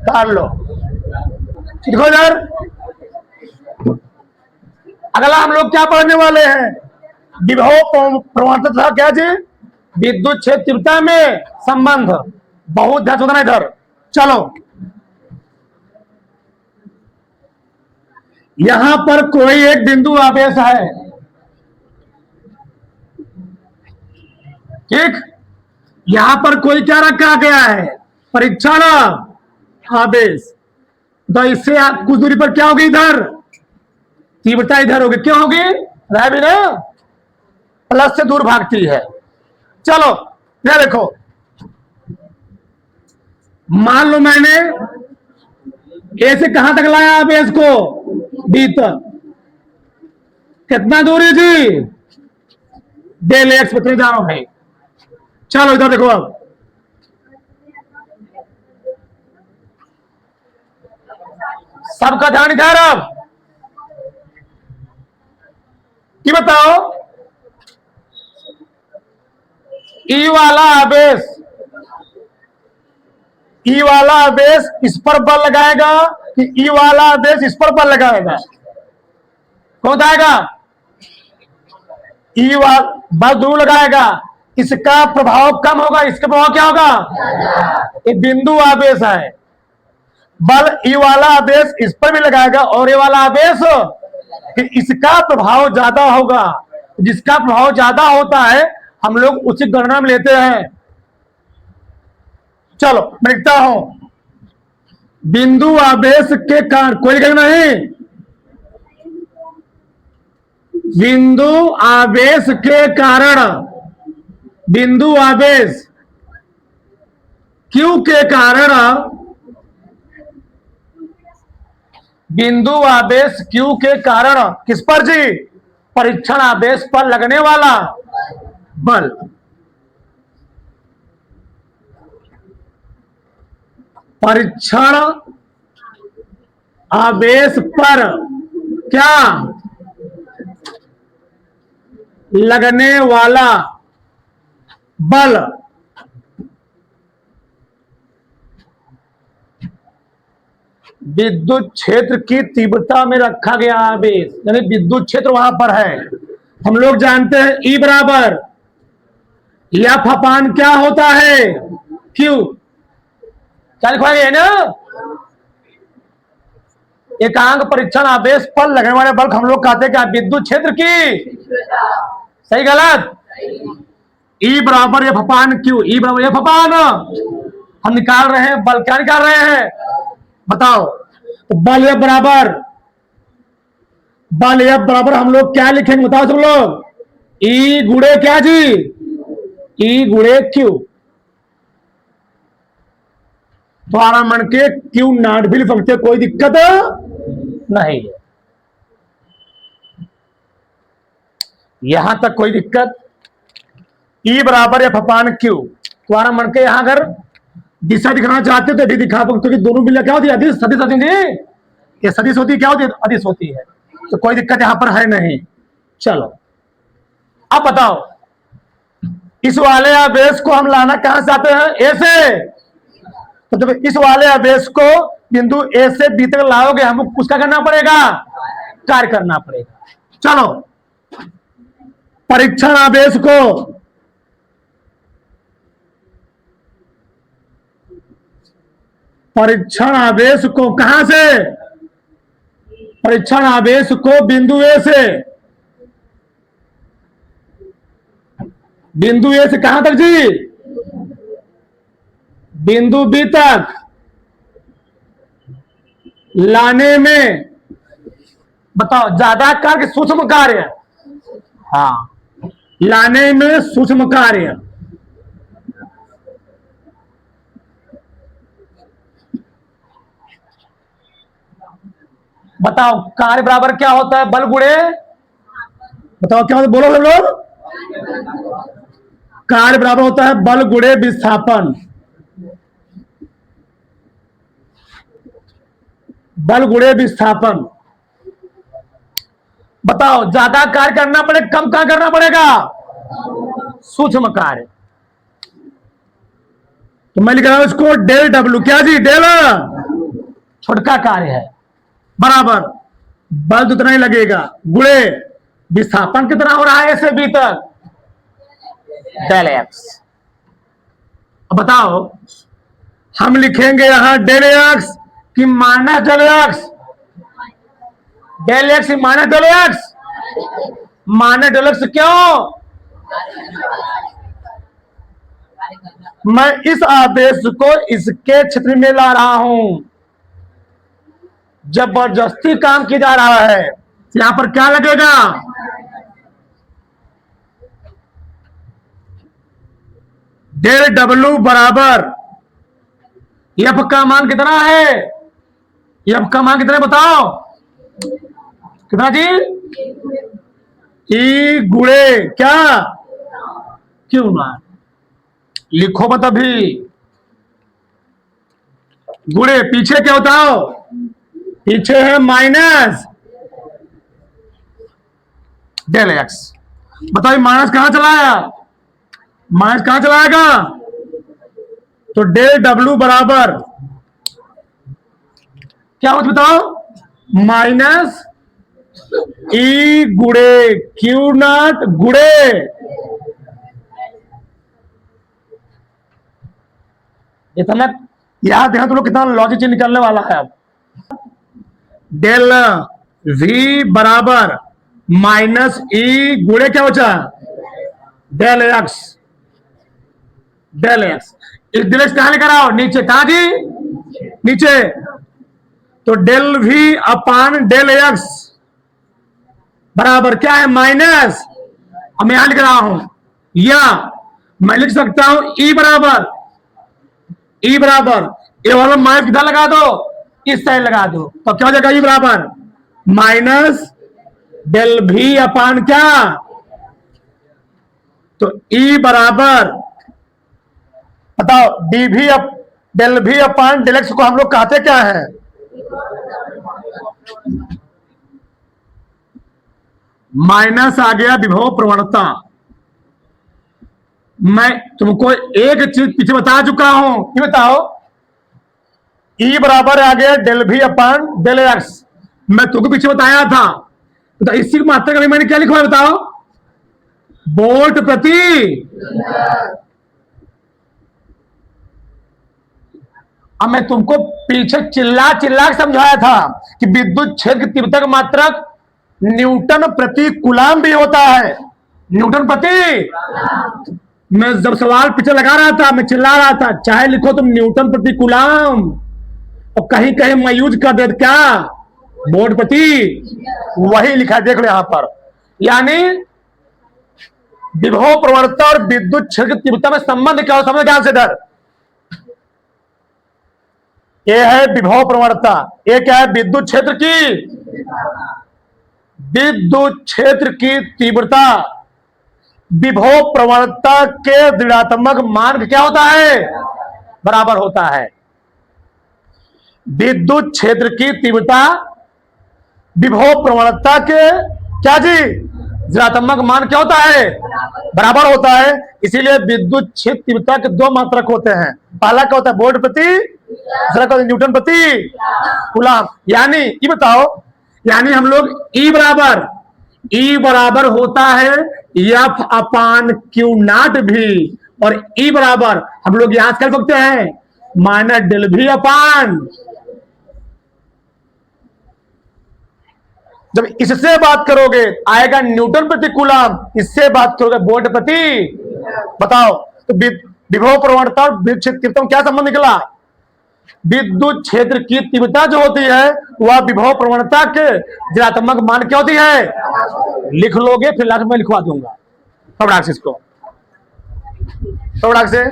काट लो। देखो इधर, अगला हम लोग क्या पढ़ने वाले हैं? विभव प्रवणता तथा क्या जी? विद्युत क्षेत्र तीव्रता में संबंध। बहुत ध्यान से इधर। चलो, यहां पर कोई एक बिंदु आवेश है, ठीक। यहां पर कोई क्या रखा गया है? परीक्षण आवेश। तो इससे आप कुछ दूरी पर क्या होगी? इधर तीव्रता इधर होगी। क्यों होगी? भी ना, प्लस से दूर भागती है। चलो ये देखो, मान लो मैंने ए से कहां तक लाया आवेश को? बी तक। कितना दूरी थी? डेल एक्स बतने जा रहा हूं भाई। चलो इधर देखो, अब सबका ध्यान इधर। अब कि बताओ, ई वाला आवेश, ई वाला आवेश इस पर बल लगाएगा कि ई वाला आवेश इस पर बल लगाएगा? कौन आएगा? ई वाला बल दूर लगाएगा, इसका प्रभाव कम होगा, इसका प्रभाव क्या होगा? ये बिंदु आवेश है। बल ई वाला आवेश इस पर भी लगाएगा और ये वाला आवेश इसका प्रभाव ज्यादा होगा। जिसका प्रभाव ज्यादा होता है हम लोग उसी गणना में लेते हैं। चलो मैं लिखता हूं, बिंदु आवेश के कारण, कोई लिखेगा नहीं, बिंदु आवेश के कारण, बिंदु आवेश Q के कारण, बिंदु आवेश Q के कारण किस पर जी? परीक्षण आवेश पर लगने वाला बल। परीक्षण आवेश पर क्या लगने वाला बल विद्युत क्षेत्र की तीव्रता में रखा गया आवेश, यानी विद्युत क्षेत्र वहां पर है। हम लोग जानते हैं E बराबर F अपान क्या होता है? Q। क्या लिखवाएंगे ना? एकांक परीक्षण आवेश पर लगने वाले बल हम लोग कहते हैं क्या? विद्युत क्षेत्र की। सही गलत? E बराबर F अपान Q। E बराबर F अपान, हम निकाल रहे हैं बल। क्या निकाल रहे हैं बताओ? तो बल F बराबर, बल F बराबर हम लोग क्या लिखेंगे बताओ तुम लोग? E गुणे क्या जी? E गुणे Q। तो आराम मन के Q नॉट भी लिख सकते, कोई दिक्कत नहीं है, यहां तक कोई दिक्कत। E बराबर F अपान Q। तो आराम मन के यहां अगर दिशा दिखाना चाहते हो तो भी दिखा दो, क्योंकि दोनों मिला क्या होती है? अदिश सदिश होती है। ये सदिश होती है, क्या होती है? अदिश होती है। तो कोई दिक्कत यहां पर है नहीं। चलो अब बताओ, इस वाले आवेश को हम लाना कहां से आते हैं? ए से। तो जब इस वाले आवेश को बिंदु ए से बी तक लाओगे, हमको उसका करना पड़ेगा, कार्य करना पड़ेगा। चलो, परीक्षण आवेश को, परीक्षण आवेश को कहां से? परीक्षण आवेश को बिंदु ए से, बिंदु ए से कहां तक जी? बिंदु बी तक लाने में, बताओ ज्यादा कार्य सूक्ष्म कार्य? हाँ, लाने में सूक्ष्म कार्य। बताओ कार्य बराबर क्या होता है? बल गुणे, बताओ क्या होता है? बोलो सब लोग। कार्य बराबर होता है बल गुणे विस्थापन। बल गुणे विस्थापन। बताओ ज्यादा कार्य करना पड़े, कम कार्य करना पड़ेगा? सूक्ष्म कार्य। तो मैं लिख रहा हूं इसको डेल डब्ल्यू, क्या जी, डेल छोटका कार्य है, बराबर बल उतना ही लगेगा, गुणे विस्थापन कितना हो रहा है ए से बी तक, डेल एक्स। अब बताओ हम लिखेंगे यहां डेल एक्स कि minus del x, del x minus del x, minus del x क्यों? मैं इस आदेश को इसके क्षेत्र में ला रहा हूं, जबरदस्ती काम किया जा रहा है, यहां पर क्या लगेगा, डेल डब्ल्यू बराबर एफ का मान कितना है, एफ का मान कितना बताओ, कितना जी, ई गुणे क्या, क्यू मान, लिखो मत अभी, गुणे पीछे क्या बताओ, पीछे है माइनस डेल एक्स। बताओ माइनस कहां चलाया, माइनस कहां चलाएगा, तो डेल डब्ल्यू बराबर क्या होता बताओ, माइनस ई गुणे क्यू नॉट गुणे इतना, याद देखा तुम लोग कितना लॉजिक चेंज निकलने वाला है। अब डेल वी बराबर माइनस ई गुणे क्या बचा, डेल एक्स, डेल एक्स, इस डेल एक्स कहां लेकर आओ, नीचे, कहा जी, नीचे, तो del v upon del x बराबर क्या है, माइनस, अब मैं यहां लिख रहा हूं, या मैं लिख सकता हूं ई बराबर, ई बराबर ये वाला माइनस किधर लगा दो, इस साइड लगा दो, तो क्या हो जाएगा, ई बराबर माइनस डेल भी अपान क्या, तो ई बराबर बताओ डी भी अप डेल भी अपान डेल एक्स को हम लोग कहते क्या है, माइनस आ गया विभव प्रवणता। मैं तुमको एक चीज पीछे बता चुका हूं, ये बताओ, ई बराबर आ गया डेल भी अपान डेल एक्स, मैं तुमको पीछे बताया था, तो इसी मात्रा का मैंने क्या लिखा है बताओ, वोल्ट प्रति, अब मैं तुमको पीछे चिल्ला चिल्ला के समझाया था कि विद्युत क्षेत्र की तीव्रता का मात्रक न्यूटन प्रति कूलम भी होता है, न्यूटन प्रति, मैं जब सवाल पीछे लगा रहा था, मैं चिल्ला रहा था, चाहे लिखो तुम न्यूटन प्रति कूलम, और कहीं कहीं मैं यूज कर दे क्या, वोल्ट प्रति, वही लिखा देख लो यहां पर, यानी विभव प्रवणता और विद्युत क्षेत्र की तीव्रता में संबंध क्या हो, समझ ध्यान से इधर, ये है विभव प्रवणता, ये क्या है, विद्युत क्षेत्र की, विद्युत क्षेत्र की तीव्रता, विभव प्रवणता के ऋणात्मक मान क्या होता है, बराबर होता है, विद्युत क्षेत्र की तीव्रता विभव प्रवणता के क्या जी, ऋणात्मक मान क्या होता है, बराबर होता है, इसीलिए विद्युत क्षेत्र तीव्रता के दो मात्रक होते हैं, पहला क्या होता है वोल्ट प्रति, दूसरा क्या होता है न्यूटन प्रति कूलम, यानी ये बताओ, यानी हम लोग ई बराबर होता है एफ अपान क्यू नॉट भी, और ई बराबर हम लोग यहां से कर सकते हैं माइनस डेल भी अपान, जब इससे बात करोगे आएगा न्यूटन प्रति कूलम, इससे बात करोगे वोल्ट प्रति, बताओ तो विभव प्रवणता और विद्युत क्षेत्र तीव्रता में क्या संबंध निकला, विद्युत क्षेत्र की तीव्रता जो होती है वह विभव प्रवणता के ऋणात्मक मान क्या होती है, लिख लोगे फिर लास्ट में लिखवा दूंगा, सब से इसको, सब से